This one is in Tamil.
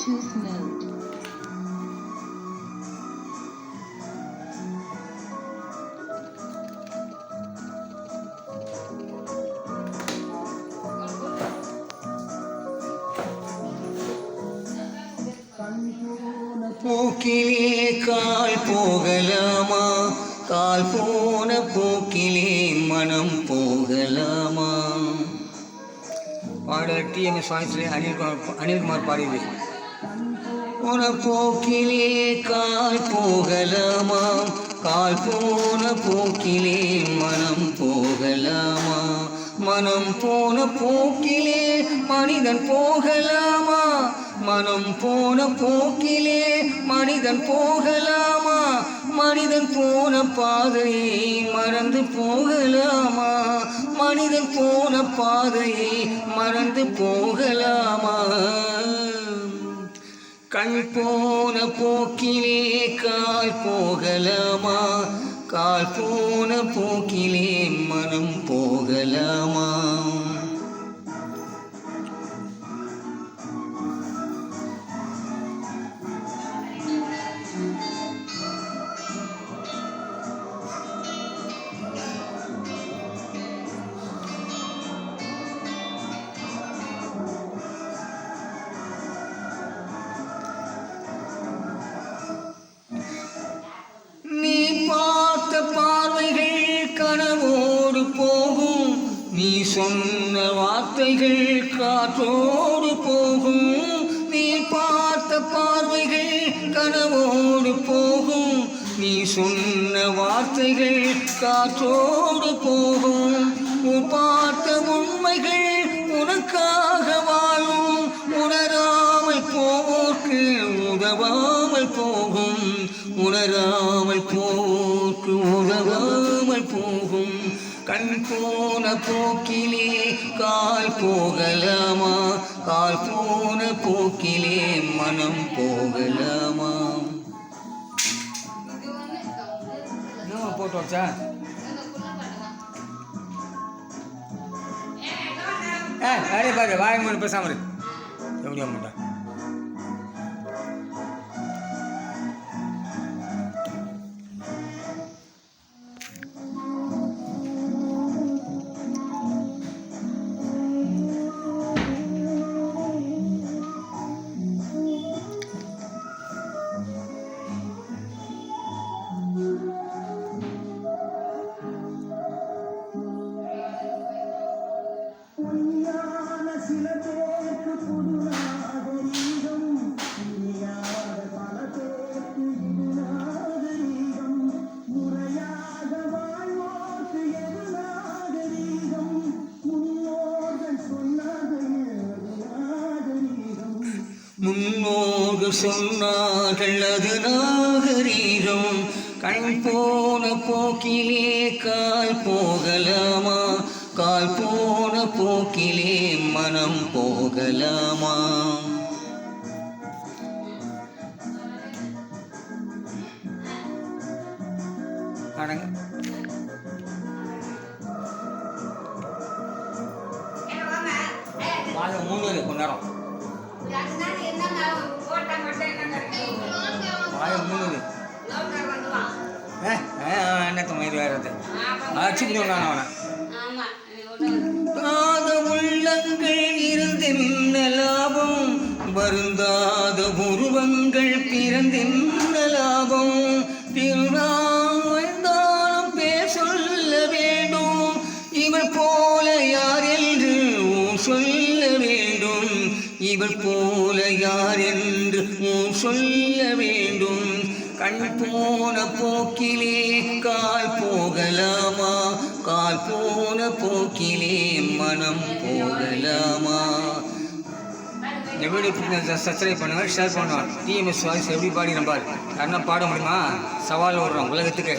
Bluetooth mode. போக்கிலே கால் போகலாமா, கால் போன போக்கிலே மனம் போகலாமா. பாடல் டிஎம்எஸ் வாய்ஸ்ல அனில்குமார் பாடியது. போன போக்கிலே கால் போகலாமா, கால் போன போக்கிலே மனம் போகலாமா. மனம் போன போக்கிலே மனிதன் போகலாமா, மனம் போன போக்கிலே மனிதன் போகலாமா. மனிதன் போன பாதையை மறந்து போகலாமா, மனிதன் போன பாதையை மறந்து போகலாமா. கண் போன போக்கிலே கால் போகலாமா, கால் போன போக்கிலே மனம் போகலாமா. நீ பார்த்த பார்வைகள் கனவோடு போகும், நீ சொன்ன வார்த்தைகள் காற்றோடு போகும். நீ பார்த்த பார்வைகள் கனவோடு போகும், நீ சொன்ன வார்த்தைகள் காற்றோடு போகும். பார்த்த உண்மைகள் உனக்காக வாழும், உணராமல் போக்கு உதவாமல் போகும், உணராமல் போக்கு உதவாமல் போகும். கண் போன போக்கிலே கால் போகலாமா, கால் போன போக்கிலே மனம் போகலாமா. போட்டு வச்சா அரே பாரு வாய் மூணு பேசாம இருக்கு எப்படியா மாட்டா. முன்னோர்கள் சொன்னார்கள் அது நாகரீகம். கண் போன போக்கிலே கால் போகலாமா, கால் போன போக்கிலே மனம் போகலாமா. மூணு கொஞ்ச நேரம் உள்ளங்கள் இருந்தென்ன லாபம், வருந்தாத உருவங்கள் பிறந்தென்ன லாபம். பிறந்தாலும் பேர் சொல்ல வேண்டும், இவள் போல யார் என்று சொல்ல வேண்டும், இவள் போல யார் என்று சொல்ல வேண்டும். கண் போன போக்கிலே கால் போகலாமா, கால் போன போக்கிலே மனம் போகலாமா. இந்த வீடியோ சப்ஸ்கிரைப் பண்ணுங்கள், ஷேர் பண்ணுவாங்க. டிஎம்எஸ் வாய்ஸ் எப்படி பாடி நம்பார் யாருன்னா பாட முடியுமா? சவால் விடுறோம் உலகத்துக்கு.